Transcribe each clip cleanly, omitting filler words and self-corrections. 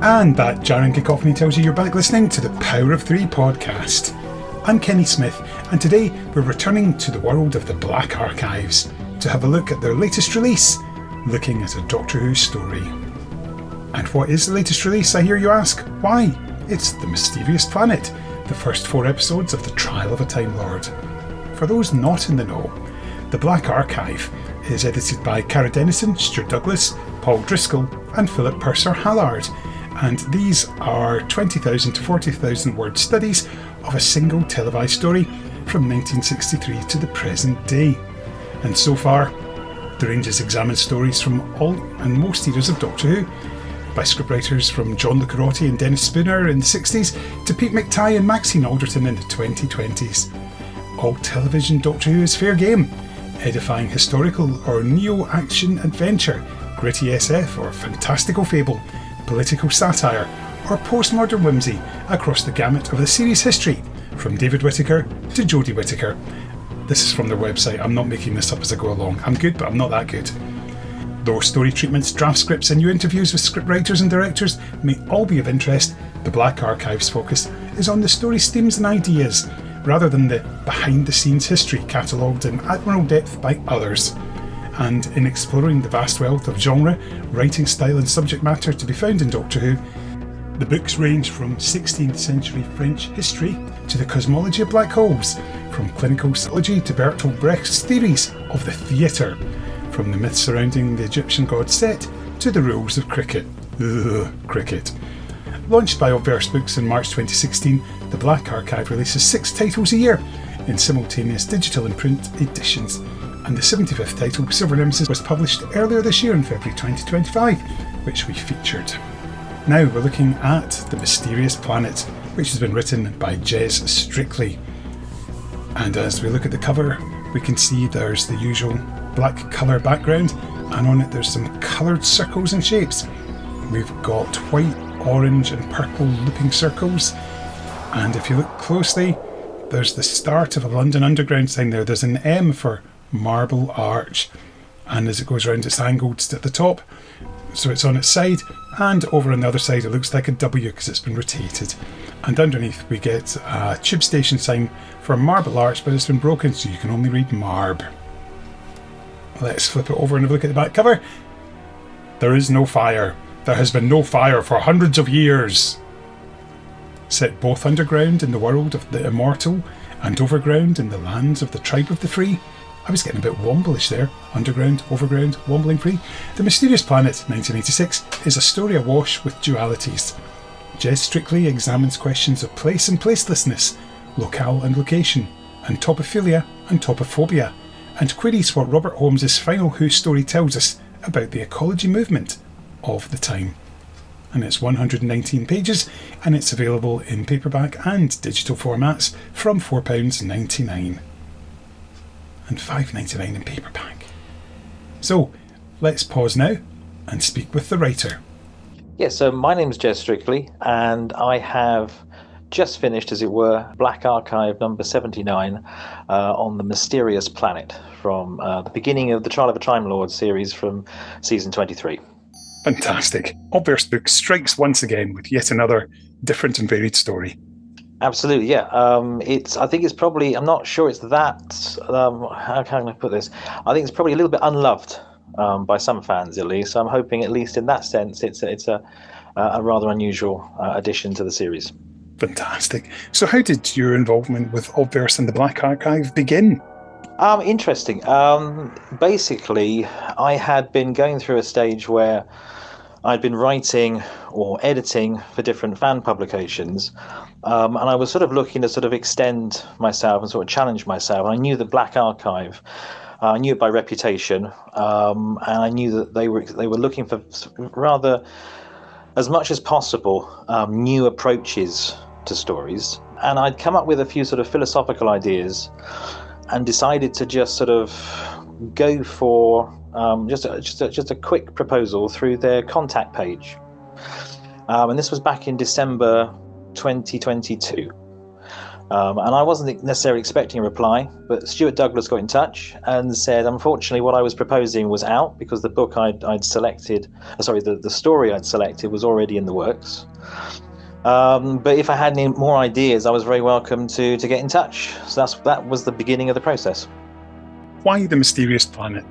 And that jarring cacophony tells you you're back listening to the Power of Three podcast. I'm Kenny Smith, and today we're returning to the world of the Black Archives to have a look at their latest release, looking at a Doctor Who story. And what is the latest release, I hear you ask? Why, it's The Mysterious Planet, the first 4 episodes of The Trial of a Time Lord. For those not in the know, the Black Archive is edited by Cara Denison, Stuart Douglas, Paul Driscoll and Philip Purser-Hallard, and these are 20,000 to 40,000 word studies of a single televised story from 1963 to the present day. And so far, the range has examined stories from all and most eras of Doctor Who, by scriptwriters from John Le Carrotti and Dennis Spooner in the 60s to Pete McTighe and Maxine Alderton in the 2020s. All television Doctor Who is fair game, edifying historical or neo-action adventure, gritty SF or fantastical fable, political satire or postmodern whimsy across the gamut of the series history, from David Whittaker to Jodie Whittaker. This is from their website, I'm not making this up as I go along. I'm good, but I'm not that good. Though story treatments, draft scripts and new interviews with scriptwriters and directors may all be of interest, the Black Archive's focus is on the story's themes and ideas, rather than the behind-the-scenes history catalogued in admirable depth by others. And in exploring the vast wealth of genre, writing style and subject matter to be found in Doctor Who, the books range from 16th century French history to the cosmology of black holes, from clinical psychology to Bertolt Brecht's theories of the theatre, from the myths surrounding the Egyptian god Set to the rules of cricket. Cricket. Launched by Obverse Books in March 2016, the Black Archive releases 6 titles a year in simultaneous digital and print editions, and the 75th title, Silver Nemesis, was published earlier this year in February 2025, which we featured. Now we're looking at The Mysterious Planet, which has been written by Jez Strickley. And as we look at the cover, we can see there's the usual black colour background, and on it there's some coloured circles and shapes. We've got white, orange and purple looping circles, and if you look closely, there's the start of a London Underground sign there. There's an M for Marble Arch, and as it goes round it's angled at the top, so it's on its side, and over on the other side it looks like a W because it's been rotated, and underneath we get a tube station sign for Marble Arch, but it's been broken so you can only read Marb. Let's flip it over and have a look at the back cover. There is no fire. There has been no fire for hundreds of years. Set both underground in the world of the immortal and overground in the lands of the tribe of the free. I was getting a bit womblish there. Underground, overground, wombling free. The Mysterious Planet, 1986, is a story awash with dualities. Jez Strickley examines questions of place and placelessness, locale and location, and topophilia and topophobia, and queries what Robert Holmes' final Who story tells us about the ecology movement of the time. And it's 119 pages, and it's available in paperback and digital formats from £4.99 and £5.99 in paperback. So let's pause now and speak with the writer. Yes, so my name's Jez Strickley, and I have just finished, as it were, Black Archive number 79 on The Mysterious Planet, from the beginning of the Trial of a Time Lord series from season 23. Fantastic. Obverse Books strikes once again with yet another different and varied story. Absolutely, yeah. I think it's probably, I'm not sure it's that, how can I put this? I think it's probably a little bit unloved by some fans, at least. So I'm hoping, at least in that sense, it's a rather unusual addition to the series. Fantastic. So how did your involvement with Obverse and the Black Archive begin? Interesting. Basically, I had been going through a stage where I'd been writing or editing for different fan publications, and I was sort of looking to sort of extend myself and sort of challenge myself. I knew the Black Archive I knew it by reputation, and I knew that they were looking for rather, as much as possible, new approaches to stories. And I'd come up with a few sort of philosophical ideas, and decided to just sort of go for just a quick proposal through their contact page. And this was back in December 2022. And I wasn't necessarily expecting a reply, but Stuart Douglas got in touch and said, unfortunately, what I was proposing was out because the book I'd selected, the story I'd selected was already in the works. But if I had any more ideas, I was very welcome to get in touch. So that was the beginning of the process. Why the Mysterious Planet?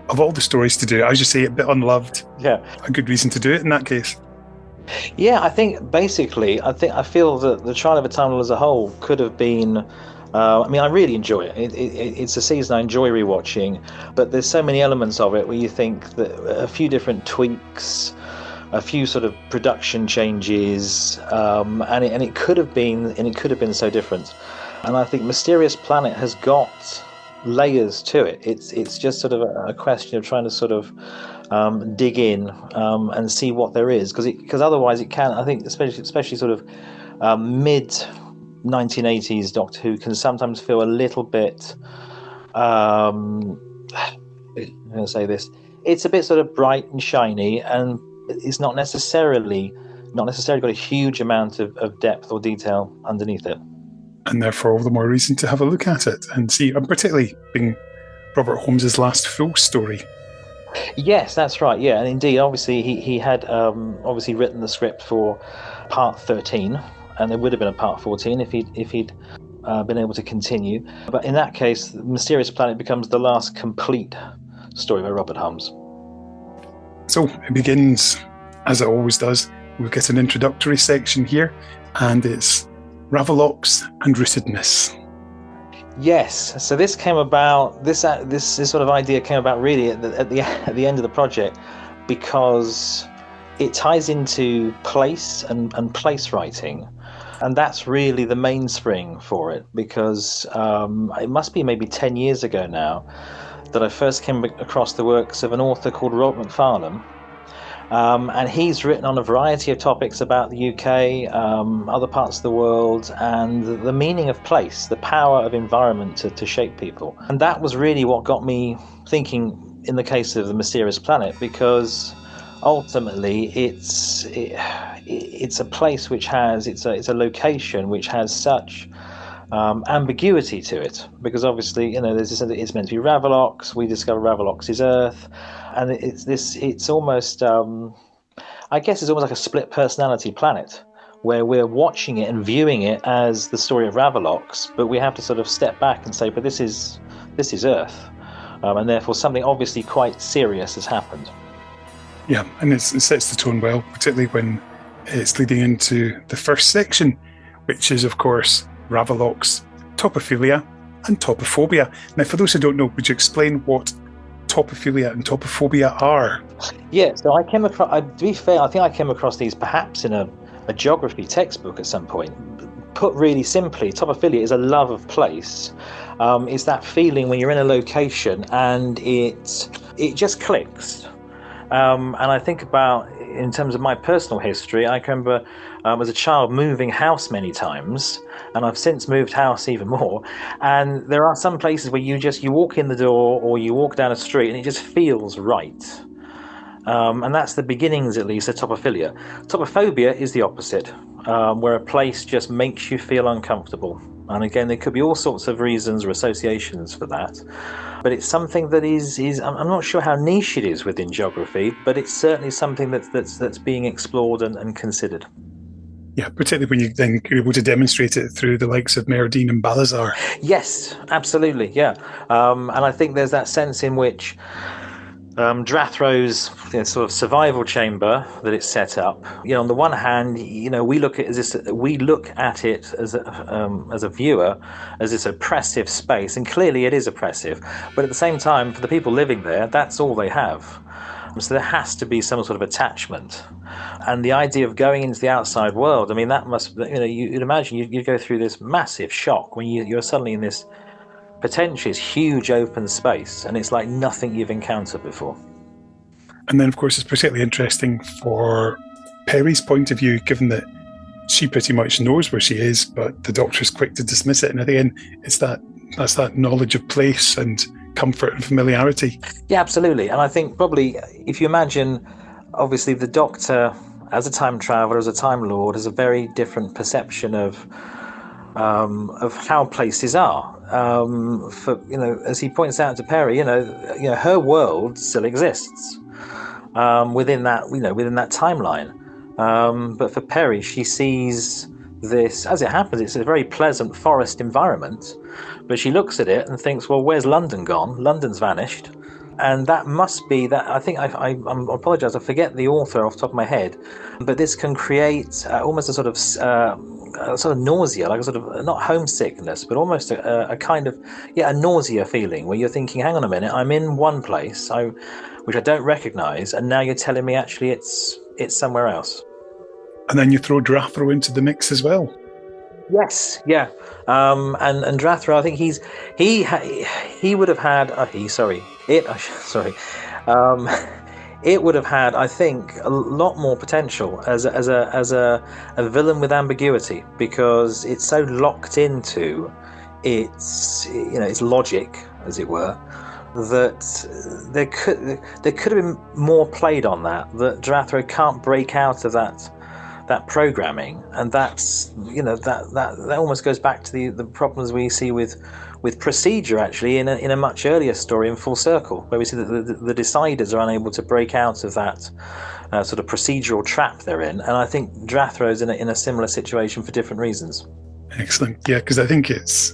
Of all the stories to do, as you say, a bit unloved. Yeah. A good reason to do it in that case. Yeah, I think basically, I feel that the Trial of a Time Lord as a whole could have been. I really enjoy it. It's a season I enjoy rewatching, but there's so many elements of it where you think that a few different tweaks, a few sort of production changes, and it could have been so different. And I think Mysterious Planet has got layers to it. It's just sort of a question of trying to sort of dig in and see what there is, because otherwise it can, I think, especially sort of mid 1980s Doctor Who can sometimes feel a little bit I'm going to say this, it's a bit sort of bright and shiny, and it's not necessarily got a huge amount of depth or detail underneath it. And therefore all the more reason to have a look at it and see, and particularly being Robert Holmes's last full story. Yes, that's right. Yeah, and indeed, obviously, he had obviously written the script for part 13, and there would have been a part 14 if he'd been able to continue. But in that case, Mysterious Planet becomes the last complete story by Robert Holmes. So it begins, as it always does. We'll get an introductory section here, and it's Ravelox and Rootedness. Yes, so this came about. This sort of idea came about really at the end of the project, because it ties into place and place writing, and that's really the mainspring for it. Because it must be maybe 10 years ago now that I first came across the works of an author called Robert McFarlane. And he's written on a variety of topics about the UK, other parts of the world, and the meaning of place, the power of environment to shape people. And that was really what got me thinking in the case of the Mysterious Planet, because ultimately it's a place which has, it's a location which has such ambiguity to it, because obviously, there's this, it's meant to be Ravelox. We discover Ravelox is Earth, and it's almost I guess it's almost like a split personality planet, where we're watching it and viewing it as the story of Ravelox, but we have to sort of step back and say, but this is Earth, and therefore something obviously quite serious has happened. Yeah, and it sets the tone well, particularly when it's leading into the first section, which is, of course, Ravelox, topophilia, and topophobia. Now, for those who don't know, would you explain what topophilia and topophobia are? Yeah, so I came across, to be fair, I think I came across these perhaps in a geography textbook at some point. Put really simply, topophilia is a love of place. It's that feeling when you're in a location and it just clicks. And I think about, in terms of my personal history, I can remember as a child moving house many times, and I've since moved house even more. And there are some places where you walk in the door or you walk down a street and it just feels right. And that's the beginnings, at least, of topophilia. Topophobia is the opposite, where a place just makes you feel uncomfortable. And again, there could be all sorts of reasons or associations for that. But it's something that is I'm not sure how niche it is within geography, but it's certainly something that's being explored and considered. Yeah, particularly when you then are able to demonstrate it through the likes of Merdine and Balazar. Yes, absolutely, yeah. And I think there's that sense in which Drathro's sort of survival chamber that it's set up. On the one hand, we look at it as a viewer as this oppressive space, and clearly it is oppressive. But at the same time, for the people living there, that's all they have. So there has to be some sort of attachment. And the idea of going into the outside world, that must, you'd imagine you'd go through this massive shock when you're suddenly in this potentially it's huge open space, and it's like nothing you've encountered before. And then, of course, it's particularly interesting for Perry's point of view, given that she pretty much knows where she is, but the Doctor's quick to dismiss it. And again, that's that knowledge of place and comfort and familiarity. Yeah, absolutely. And I think probably if you imagine, obviously, the Doctor as a time traveler, as a Time Lord, has a very different perception of how places are. For as he points out to Perry, her world still exists within that timeline. But for Perry, she sees this, as it happens, it's a very pleasant forest environment, but she looks at it and thinks, well, where's London gone? London's vanished. And that must be that. I think I apologise, I forget the author off the top of my head, but this can create almost a sort of nausea, like a sort of not homesickness, but almost a kind of a nausea feeling where you're thinking, hang on a minute, I'm in one place which I don't recognise, and now you're telling me actually it's somewhere else. And then you throw Drathro into the mix as well. Yes, yeah, and Drathro, I think he would have had it would have had, I think, a lot more potential as a villain with ambiguity, because it's so locked into its logic, as it were, that there could have been more played on that Drathro can't break out of that programming, and that's that almost goes back to the problems we see with procedure, actually, in a much earlier story in Full Circle, where we see that the deciders are unable to break out of that sort of procedural trap they're in, and I think Drathro's in a similar situation for different reasons. Excellent, yeah, because I think it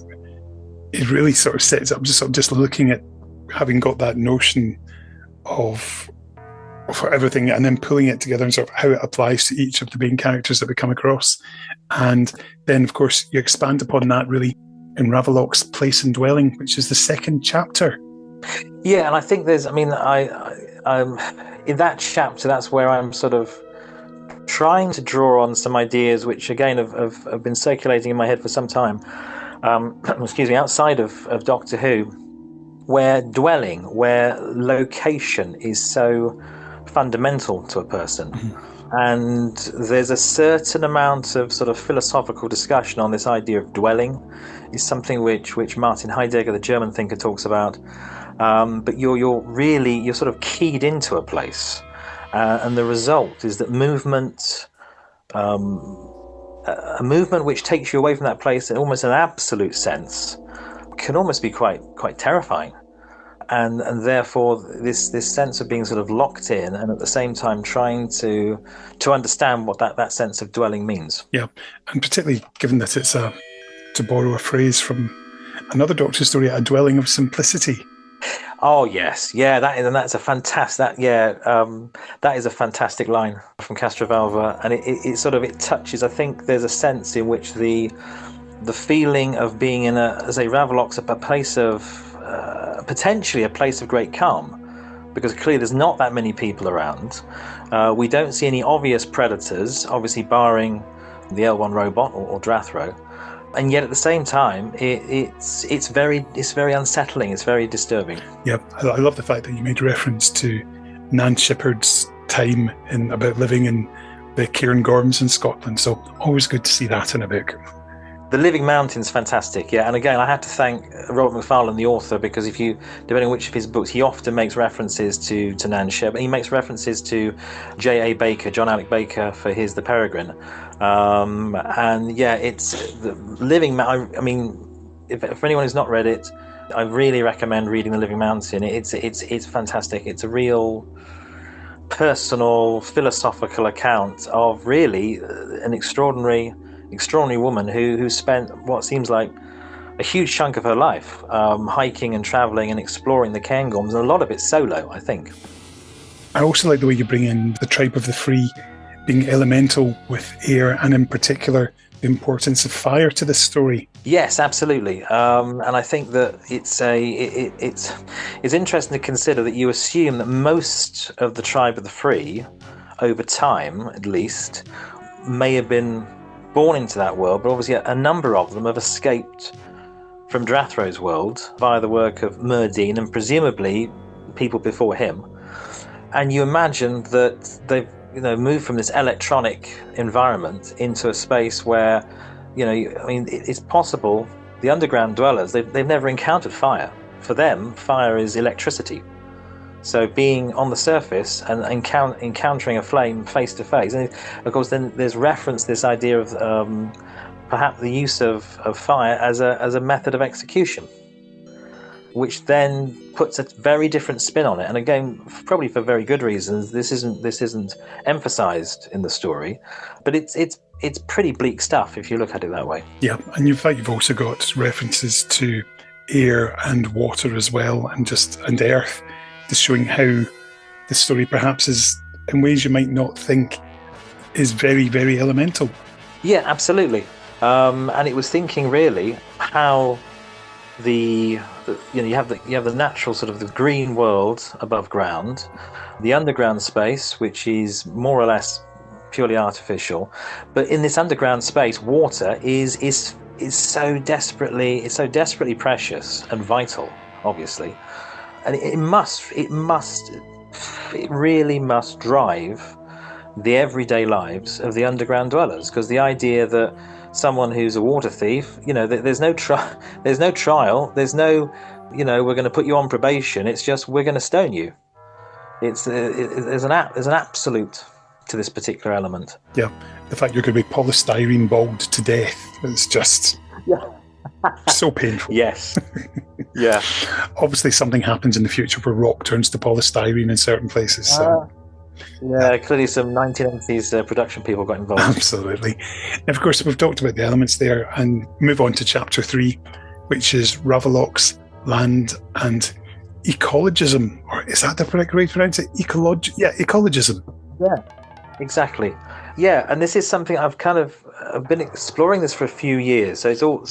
really sort of sets up just looking at having got that notion of everything and then pulling it together and sort of how it applies to each of the main characters that we come across. And then, of course, you expand upon that really in Ravelock's Place and Dwelling, which is the second chapter. Yeah, and I think I'm in that chapter, that's where I'm sort of trying to draw on some ideas which, again, have been circulating in my head for some time, outside of Doctor Who, where dwelling, where location is so fundamental to a person. And there's a certain amount of sort of philosophical discussion on this idea of dwelling. Is something which Martin Heidegger, the German thinker, talks about. But you're sort of keyed into a place, and the result is that movement, a movement which takes you away from that place in almost an absolute sense, can almost be quite terrifying. And therefore this sense of being sort of locked in, and at the same time trying to understand what that sense of dwelling means. Yeah, and particularly given that it's to borrow a phrase from another Doctor story, a dwelling of simplicity. Oh yes, yeah, that's a fantastic. That is a fantastic line from Castrovalva, and it touches. I think there's a sense in which the feeling of being in Ravelock's a place of potentially a place of great calm, because clearly there's not that many people around. We don't see any obvious predators, obviously barring the L1 robot or Drathro, and yet at the same time it's very unsettling. It's very disturbing. Yeah, I love the fact that you made reference to Nan Shippard's time about living in the Cairngorms in Scotland. So always good to see that in a book. The Living Mountain's fantastic, yeah. And again, I have to thank Robert McFarlane, the author, because depending on which of his books, he often makes references to Nan Shepard. He makes references to J.A. Baker, John Alec Baker, for his The Peregrine. And yeah, it's the Living Mountain. I mean, if anyone who's not read it, I really recommend reading The Living Mountain. It's fantastic. It's a real personal, philosophical account of really an extraordinary woman who spent what seems like a huge chunk of her life hiking and travelling and exploring the Cairngorms, and a lot of it solo, I think. I also like the way you bring in the tribe of the Free being elemental with air, and in particular the importance of fire to this story. Yes, absolutely. And I think that it's interesting to consider that you assume that most of the tribe of the Free, over time at least, may have been born into that world, but obviously a number of them have escaped from Drathro's world via the work of Murdine and presumably people before him. And you imagine that they've moved from this electronic environment into a space where, it's possible. The underground dwellers, they've never encountered fire. For them, fire is electricity. So being on the surface and encountering a flame face to face, and of course then there's reference to this idea of perhaps the use of fire as a method of execution, which then puts a very different spin on it. And again, probably for very good reasons, this isn't emphasized in the story, but it's pretty bleak stuff if you look at it that way. Yeah, and in fact you've also got references to air and water as well, and earth, just showing how the story perhaps is, in ways you might not think, is very, very elemental. Yeah, absolutely. And it was thinking really how you have the natural sort of the green world above ground, the underground space, which is more or less purely artificial, but in this underground space, water is so desperately precious and vital, obviously, and it really must drive the everyday lives of the underground dwellers, because the idea that someone who's a water thief, there's no trial, there's no, we're going to put you on probation. It's just we're going to stone you. There's an absolute to this particular element. Yeah, the fact you're going to be polystyrene balled to death is just so painful. Yes. Yeah. Obviously, something happens in the future where rock turns to polystyrene in certain places. So. Clearly some 1980s production people got involved. Absolutely. And of course, we've talked about the elements there, and move on to chapter 3, which is Ravelok's land and ecologism. Or is that the correct way to pronounce it? Ecologism. Yeah, exactly. Yeah, and this is something I've been exploring this for a few years. So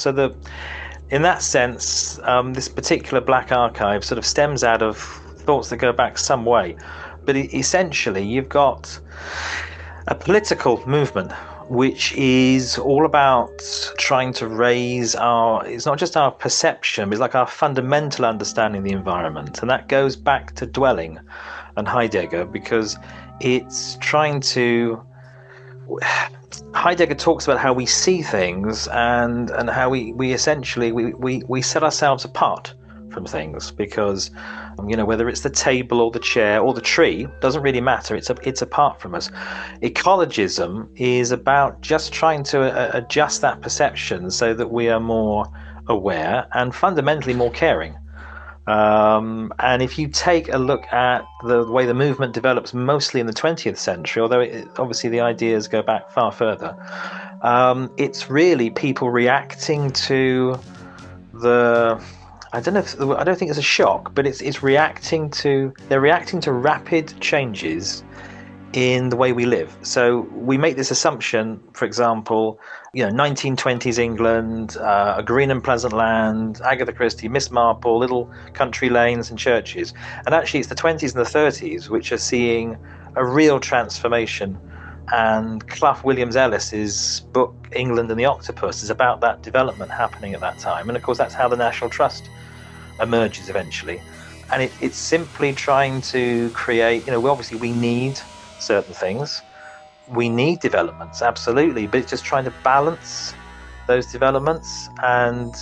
in that sense, this particular Black Archive sort of stems out of thoughts that go back some way. But essentially, you've got a political movement which is all about trying to raise it's not just our perception, it's like our fundamental understanding of the environment. And that goes back to Dwelling and Heidegger, because it's trying to... Heidegger talks about how we see things and how we essentially set ourselves apart from things, because whether it's the table or the chair or the tree, doesn't really matter, it's apart from us. Ecologism is about just trying to adjust that perception so that we are more aware and fundamentally more caring. And if you take a look at the way the movement develops mostly in the 20th century, although obviously the ideas go back far further, it's really people reacting to I don't think it's a shock, but they're reacting to rapid changes in the way we live. So we make this assumption, for example, 1920s England, a green and pleasant land, Agatha Christie, Miss Marple, little country lanes and churches. And actually it's the 20s and the 30s which are seeing a real transformation. And Clough Williams-Ellis's book, England and the Octopus, is about that development happening at that time. And of course, that's how the National Trust emerges eventually. And it's simply trying to create, we need certain things. We need developments, absolutely, but it's just trying to balance those developments. And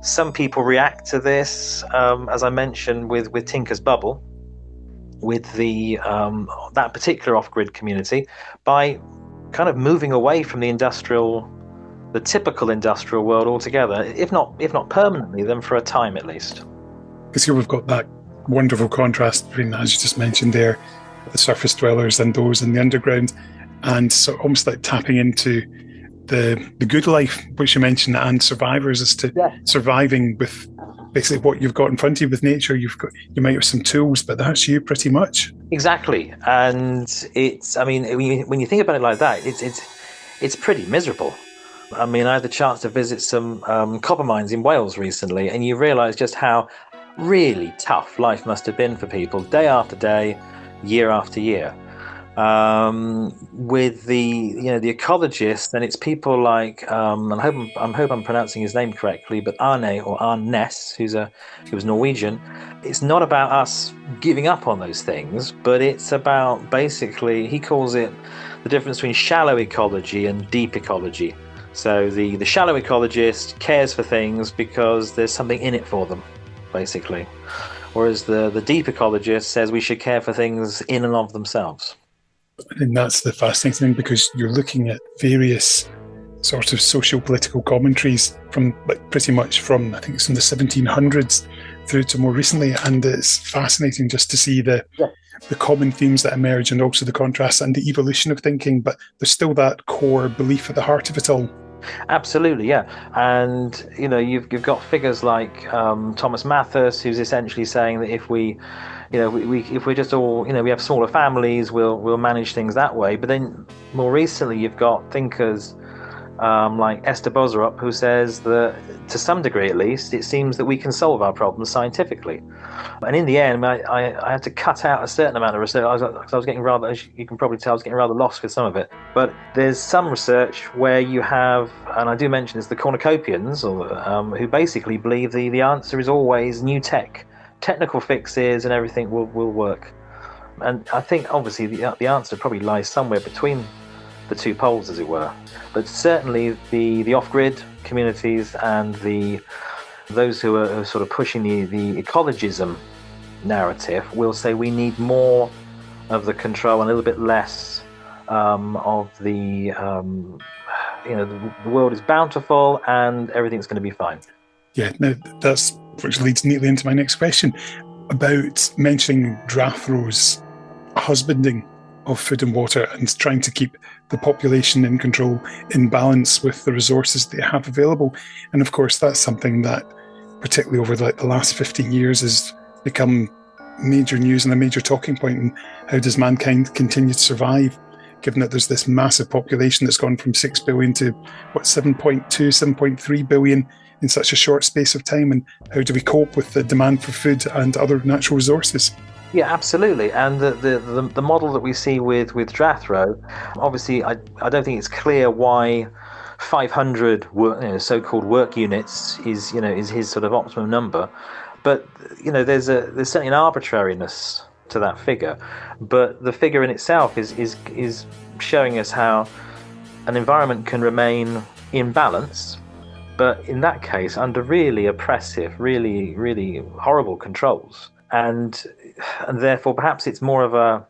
some people react to this, as I mentioned, with Tinker's Bubble, with that particular off-grid community, by kind of moving away from the typical industrial world altogether, if not permanently, then for a time at least. Because here we've got that wonderful contrast between, as you just mentioned there, the surface dwellers and those in the underground, and so almost like tapping into the good life, which you mentioned, and survivors as to surviving with basically what you've got in front of you with nature. You might have some tools, but that's you pretty much. Exactly. And when you think about it like that, it's pretty miserable. I mean, I had the chance to visit some copper mines in Wales recently, and you realise just how really tough life must have been for people day after day, year after year. With the ecologists, and it's people like and I hope I'm pronouncing his name correctly, but Arnes, who was Norwegian. It's not about us giving up on those things, but it's about, basically, he calls it the difference between shallow ecology and deep ecology. So the shallow ecologist cares for things because there's something in it for them, basically, whereas the deep ecologist says we should care for things in and of themselves. And that's the fascinating thing, because you're looking at various sort of socio-political commentaries from pretty much from, I think it's from the 1700s through to more recently, and it's fascinating just to see the common themes that emerge and also the contrasts and the evolution of thinking, but there's still that core belief at the heart of it all. Absolutely, yeah. And you've got figures like Thomas Malthus, who's essentially saying that if if we're just all, we have smaller families, we'll manage things that way. But then more recently, you've got thinkers like Esther Boserup, who says that, to some degree at least, it seems that we can solve our problems scientifically. And in the end, I had to cut out a certain amount of research. I was getting rather, as you can probably tell, I was getting rather lost with some of it. But there's some research where you have, and I do mention this, the cornucopians, who basically believe the answer is always new tech. Technical fixes and everything will work. And I think, obviously, the answer probably lies somewhere between the two poles, as it were. But certainly the off-grid communities and those who are sort of pushing the ecologism narrative will say we need more of the control and a little bit less of the world is bountiful and everything's going to be fine. Yeah, now that's which leads neatly into my next question about mentioning Drathro's husbanding of food and water and trying to keep the population in control, in balance with the resources they have available. And of course, that's something that, particularly over the last 15 years, has become major news and a major talking point. And how does mankind continue to survive, given that there's this massive population that's gone from 6 billion to 7.2, 7.3 billion in such a short space of time? And how do we cope with the demand for food and other natural resources? Yeah, absolutely. And the model that we see with Drathro, obviously, I don't think it's clear why 500 so-called work units is his sort of optimum number. But there's certainly an arbitrariness to that figure. But the figure in itself is showing us how an environment can remain in balance, but in that case under really oppressive, really, really horrible controls. And therefore, perhaps it's more of a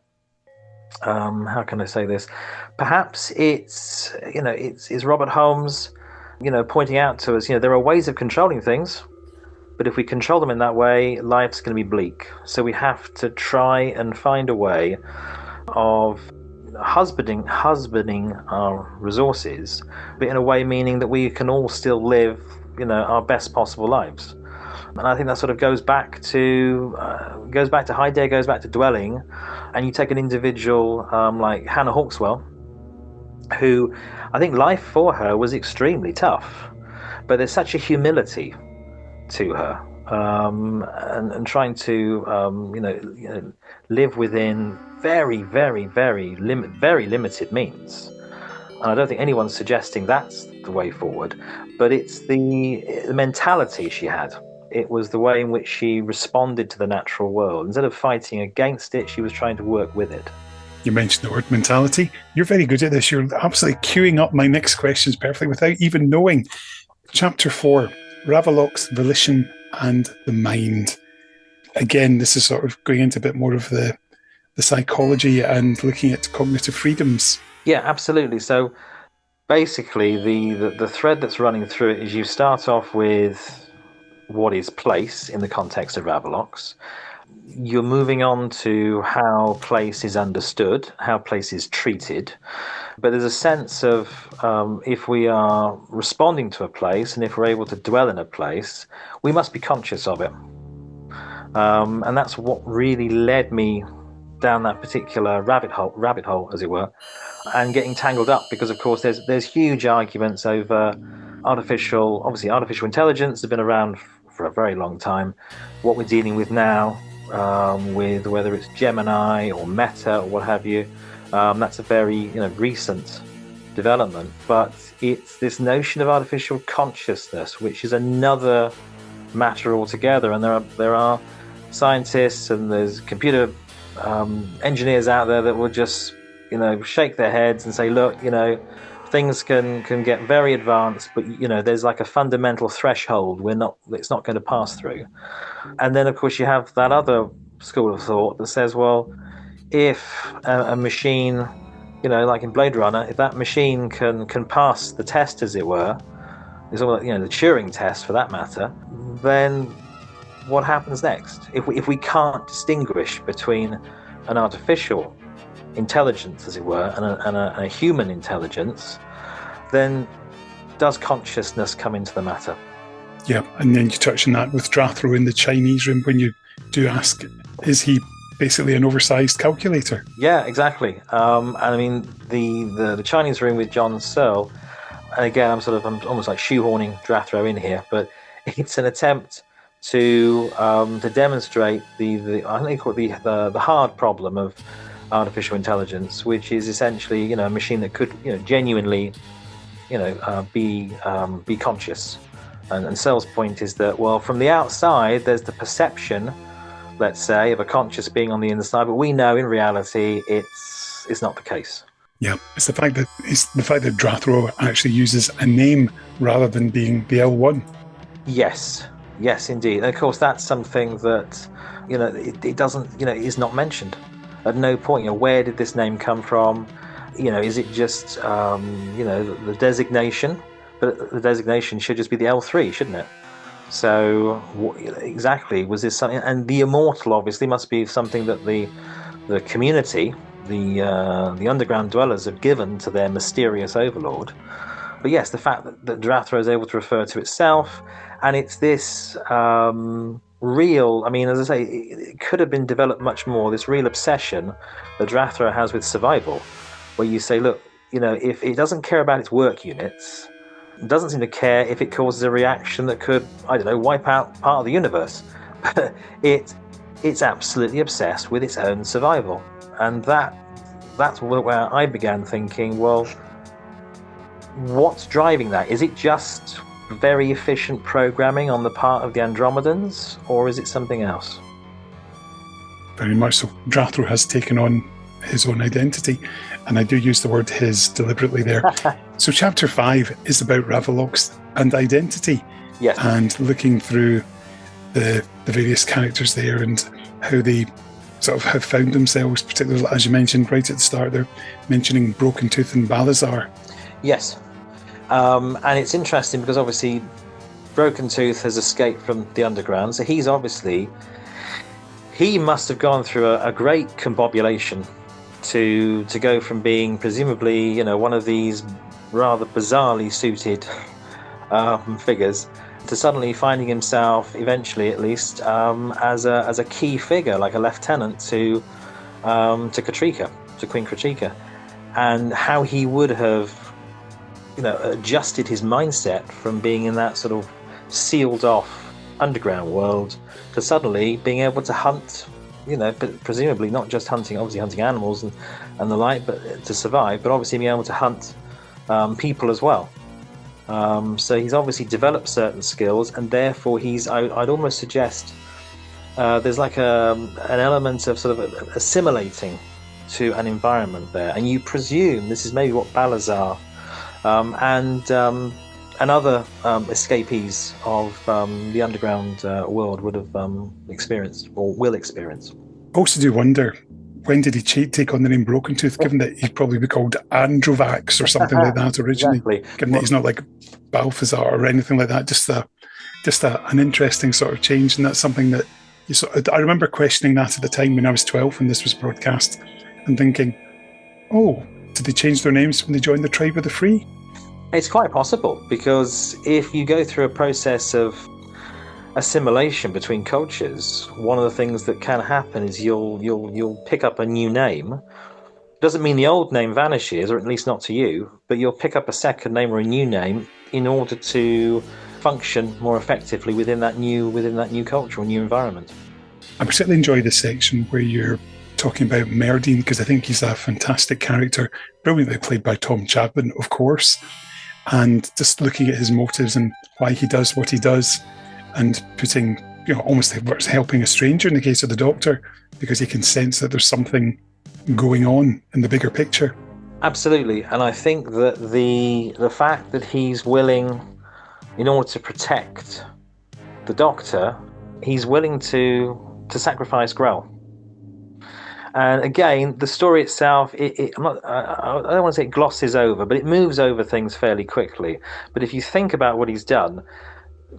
how can I say this? Perhaps it's Robert Holmes, pointing out to us, there are ways of controlling things, but if we control them in that way, life's going to be bleak. So we have to try and find a way of husbanding our resources, but in a way meaning that we can all still live, our best possible lives. And I think that sort of goes back to Heidegger, goes back to dwelling. And you take an individual like Hannah Hawkswell, who I think life for her was extremely tough, but there's such a humility to her, and trying to live within very, very, very limited means. And I don't think anyone's suggesting that's the way forward, but it's the mentality she had. It was the way in which she responded to the natural world. Instead of fighting against it, she was trying to work with it. You mentioned the word mentality. You're very good at this. You're absolutely queuing up my next questions perfectly without even knowing. Chapter 4, Ravelok's Volition and the Mind. Again, this is sort of going into a bit more of the psychology and looking at cognitive freedoms. Yeah, absolutely. So basically, the thread that's running through it is you start off with what is place in the context of Ravelok's. You're moving on to how place is understood, how place is treated. But there's a sense of if we are responding to a place and if we're able to dwell in a place, we must be conscious of it. And that's what really led me down that particular rabbit hole, as it were, and getting tangled up because, of course, there's huge arguments over artificial intelligence has been around for a very long time. What we're dealing with now, with whether it's Gemini or Meta or what have you, That's a very recent development, but it's this notion of artificial consciousness, which is another matter altogether. And there are scientists and there's computer engineers out there that will just shake their heads and say, look, things can get very advanced, but there's like a fundamental threshold it's not going to pass through. And then of course you have that other school of thought that says, well, if a machine, like in Blade Runner, if that machine can pass the test, as it were, it's all the Turing test for that matter, then what happens next? If we can't distinguish between an artificial intelligence, as it were, and a human intelligence, then does consciousness come into the matter? Yeah, and then you touch on that with Drathro in the Chinese room when you do ask, is he basically an oversized calculator? Yeah, exactly. And I mean, the Chinese room with John Searle, and again, I'm almost like shoehorning Drathro in here, but it's an attempt to demonstrate I think they call it the hard problem of artificial intelligence, which is essentially a machine that could genuinely be conscious. And Searle's point is that, well, from the outside there's the perception, let's say, of a conscious being on the inside, but we know in reality it's not the case. Yeah, it's the fact that Drathro actually uses a name rather than being the L1. Yes, indeed. And of course, that's something that it doesn't is not mentioned at no point. Where did this name come from? Is it just the designation? But the designation should just be the L3, shouldn't it? So exactly, was this something? And the immortal obviously must be something that the community, the underground dwellers, have given to their mysterious overlord. But yes, the fact that Drathro is able to refer to itself, and it's this real, I mean, as I say, it could have been developed much more, this real obsession that Drathro has with survival, where you say, look, if it doesn't care about its work units, it doesn't seem to care if it causes a reaction that could, wipe out part of the universe. But it's absolutely obsessed with its own survival. And that's where I began thinking, well, what's driving that? Is it just very efficient programming on the part of the Andromedans, or is it something else? Very much so. Drathro has taken on his own identity, and I do use the word his deliberately there. So chapter 5 is about Ravolox and identity. Yes. And looking through the various characters there and how they sort of have found themselves, particularly as you mentioned right at the start there, mentioning Broken Tooth and Balazar. Yes. And it's interesting because obviously Broken Tooth has escaped from the underground, so he must have gone through a great combobulation to go from being presumably one of these rather bizarrely suited figures to suddenly finding himself, eventually at least, as a key figure, like a lieutenant to Katrika, to Queen Katrika, and how he would have adjusted his mindset from being in that sort of sealed off underground world to suddenly being able to hunt, but presumably not just hunting animals and the like, but to survive, but obviously being able to hunt people as well. So he's obviously developed certain skills, and therefore I'd almost suggest there's like an element of sort of assimilating to an environment there, and you presume this is maybe what Balazar and other escapees of the underground world would have experienced or will experience. I also do wonder, when did he take on the name Broken Tooth, given that he'd probably be called Androvax or something like that originally, exactly. Given that he's not like Balthazar or anything like that, just an interesting sort of change, and that's something that I remember questioning that at the time when I was 12 when this was broadcast, and thinking, oh, did they change their names when they joined the Tribe of the Free? It's quite possible, because if you go through a process of assimilation between cultures, one of the things that can happen is you'll pick up a new name. Doesn't mean the old name vanishes, or at least not to you, but you'll pick up a second name or a new name in order to function more effectively within that new culture or new environment. I particularly enjoy this section where you're talking about Merdine, because I think he's a fantastic character, brilliantly played by Tom Chapman, of course, and just looking at his motives and why he does what he does, and putting, almost helping a stranger in the case of the Doctor, because he can sense that there's something going on in the bigger picture. Absolutely, and I think that the fact that he's willing, in order to protect the Doctor, he's willing to sacrifice Grell. And again, the story itself, I don't want to say it glosses over, but it moves over things fairly quickly. But if you think about what he's done,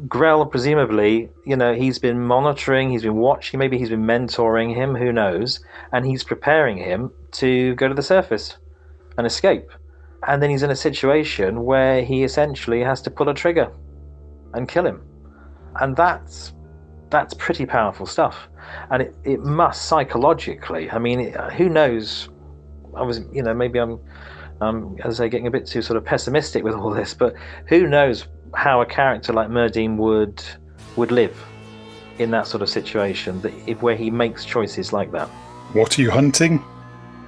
Grell, presumably, he's been monitoring, he's been watching, maybe he's been mentoring him, who knows, and he's preparing him to go to the surface and escape. And then he's in a situation where he essentially has to pull a trigger and kill him. And that's pretty powerful stuff. And it must psychologically, who knows, maybe I'm as I say, getting a bit too sort of pessimistic with all this, but who knows how a character like Merdine would live in that sort of situation, where he makes choices like that. What are you hunting?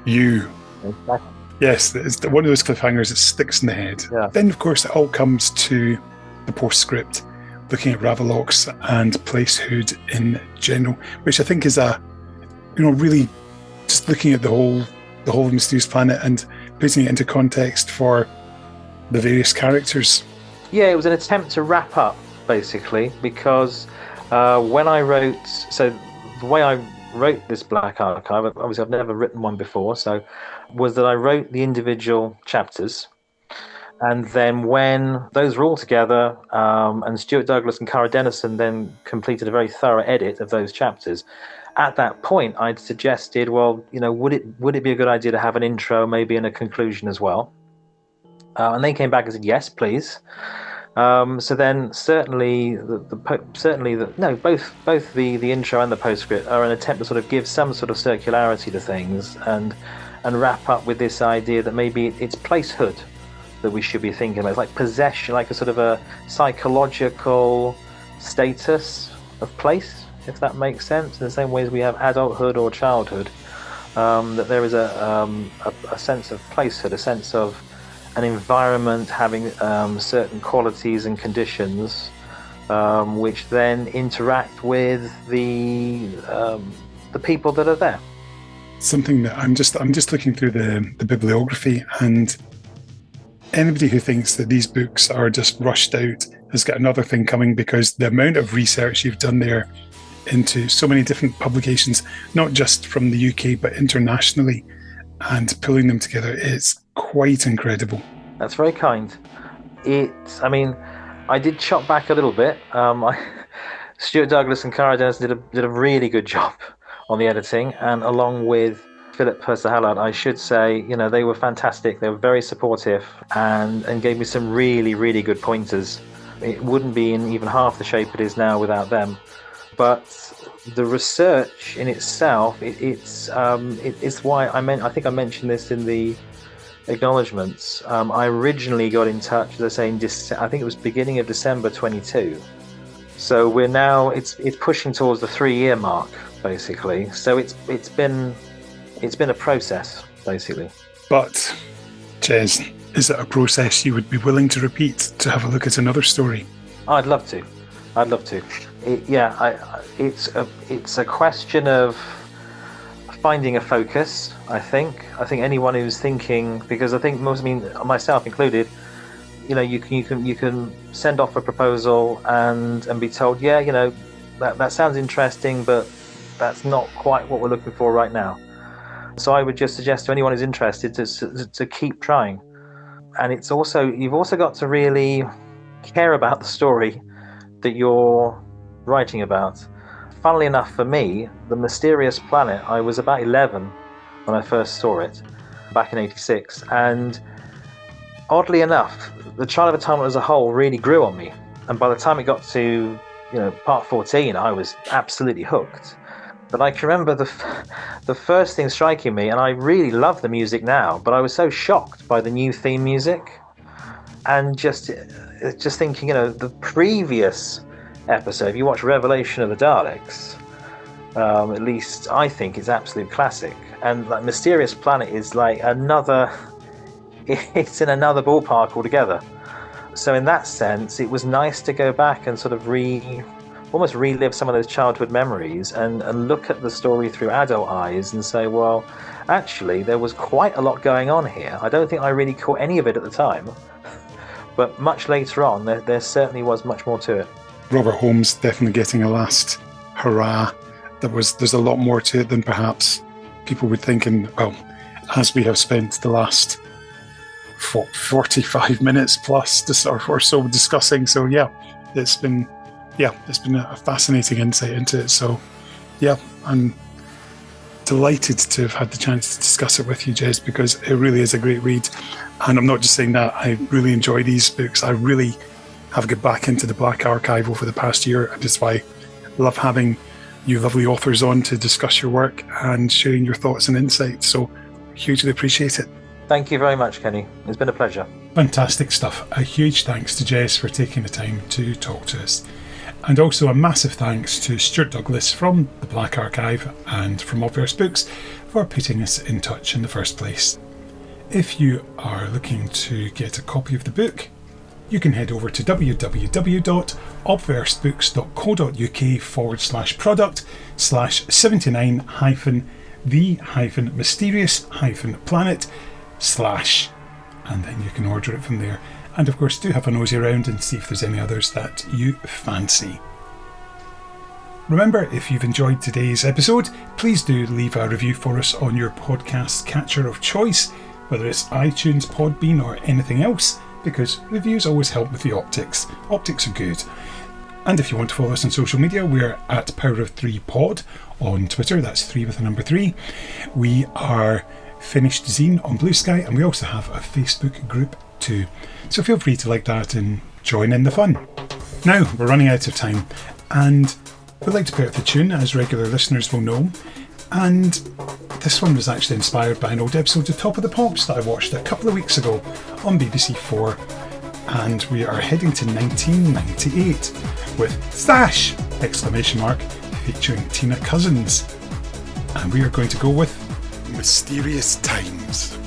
You. Exactly. Yes, it's one of those cliffhangers that sticks in the head. Yeah. Then, of course, it all comes to the postscript, looking at Ravalox and Placehood in general, which I think is really just looking at the whole Mysterious Planet and putting it into context for the various characters. Yeah, it was an attempt to wrap up, basically, because when I wrote, so the way I wrote this Black Archive, obviously I've never written one before, so was that I wrote the individual chapters, and then when those were all together, and Stuart Douglas and Cara Dennison then completed a very thorough edit of those chapters, at that point I'd suggested, well, would it be a good idea to have an intro, maybe, and a conclusion as well? And they came back and said, yes, please. So then certainly both the intro and the postscript are an attempt to sort of give some sort of circularity to things and wrap up with this idea that maybe it's placehood that we should be thinking about. It's like possession, like a sort of a psychological status of place, if that makes sense, in the same way as we have adulthood or childhood, that there is a sense of placehood, a sense of an environment having certain qualities and conditions, which then interact with the people that are there. Something that I'm just looking through the bibliography, and anybody who thinks that these books are just rushed out has got another thing coming, because the amount of research you've done there into so many different publications, not just from the UK but internationally, and pulling them together, is quite incredible. That's very kind. I did chop back a little bit. Stuart Douglas and Cara Dennison did a really good job on the editing, and along with Philip Purser-Hallard, I should say, they were fantastic. They were very supportive and gave me some really, really good pointers. It wouldn't be in even half the shape it is now without them. But the research in itself, it's why I think I mentioned this in the acknowledgements. I originally got in touch, as I say, I think it was beginning of December 22. So we're now it's pushing towards the 3-year mark, basically. So it's been a process, basically. But Jez, is it a process you would be willing to repeat to have a look at another story? I'd love to. It's a question of finding a focus. I think anyone who's thinking, because I think myself included, you can send off a proposal and be told, that sounds interesting, but that's not quite what we're looking for right now. So I would just suggest to anyone who's interested to keep trying. And you've also got to really care about the story that you're writing about. Funnily enough, for me, The Mysterious Planet, I was about 11 when I first saw it back in 86, and oddly enough, The Trial of a Time as a whole really grew on me, and by the time it got to part 14, I was absolutely hooked. But I can remember the first thing striking me, and I really love the music now, but I was so shocked by the new theme music, and just thinking, the previous episode, if you watch Revelation of the Daleks, At least I think it's absolute classic. And like Mysterious Planet is like another. It's in another ballpark altogether. So in that sense, it was nice to go back and sort of almost relive some of those childhood memories and look at the story through adult eyes and say, well, actually, there was quite a lot going on here. I don't think I really caught any of it at the time, but much later on, there certainly was much more to it. Robert Holmes definitely getting a last hurrah. There's a lot more to it than perhaps people would think, and well, as we have spent the last 45 minutes plus or so discussing. So yeah, it's been a fascinating insight into it. So yeah, I'm delighted to have had the chance to discuss it with you, Jez, because it really is a great read. And I'm not just saying that, I really enjoy these books. I really have got back into the Black Archive over the past year, and that's why I love having you lovely authors on to discuss your work and sharing your thoughts and insights. So hugely appreciate it. Thank you very much, Kenny. It's been a pleasure. Fantastic stuff. A huge thanks to Jez for taking the time to talk to us. And also a massive thanks to Stuart Douglas from the Black Archive and from Obverse Books for putting us in touch in the first place. If you are looking to get a copy of the book, you can head over to www.obverse.co.uk/product/79-the-mysterious-planet/ and then you can order it from there. And of course, do have a nosy around and see if there's any others that you fancy. Remember, if you've enjoyed today's episode, please do leave a review for us on your podcast catcher of choice, whether it's iTunes, Podbean or anything else, because reviews always help with the optics. Optics are good. And if you want to follow us on social media, we're at Power of 3 Pod on Twitter. That's 3 with the number 3. We are Finished Zine on Blue Sky, and we also have a Facebook group too. So feel free to like that and join in the fun. Now, we're running out of time, and we'd like to put out the tune, as regular listeners will know. And this one was actually inspired by an old episode of Top of the Pops that I watched a couple of weeks ago on BBC 4. And we are heading to 1998 with Stash! Featuring Tina Cousins. And we are going to go with Mysterious Times.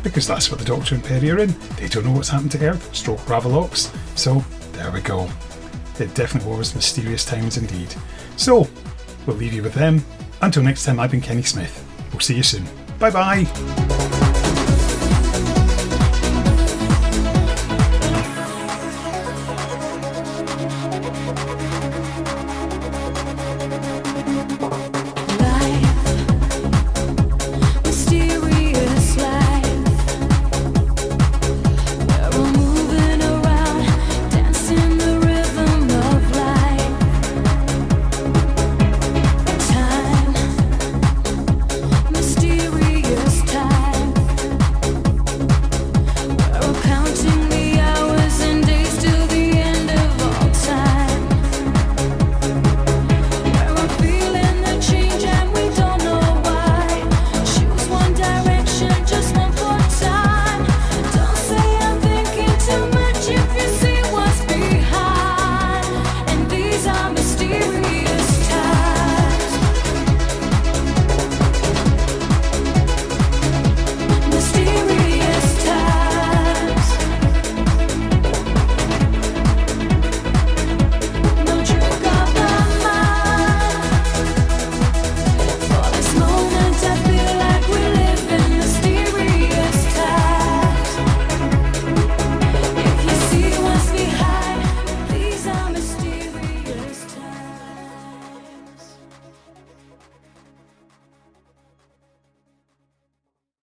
Because that's what the Doctor and Perry are in. They don't know what's happened to Earth, stroke Ravalox. So, there we go. It definitely was Mysterious Times indeed. So, we'll leave you with them. Until next time, I've been Kenny Smith. We'll see you soon. Bye bye!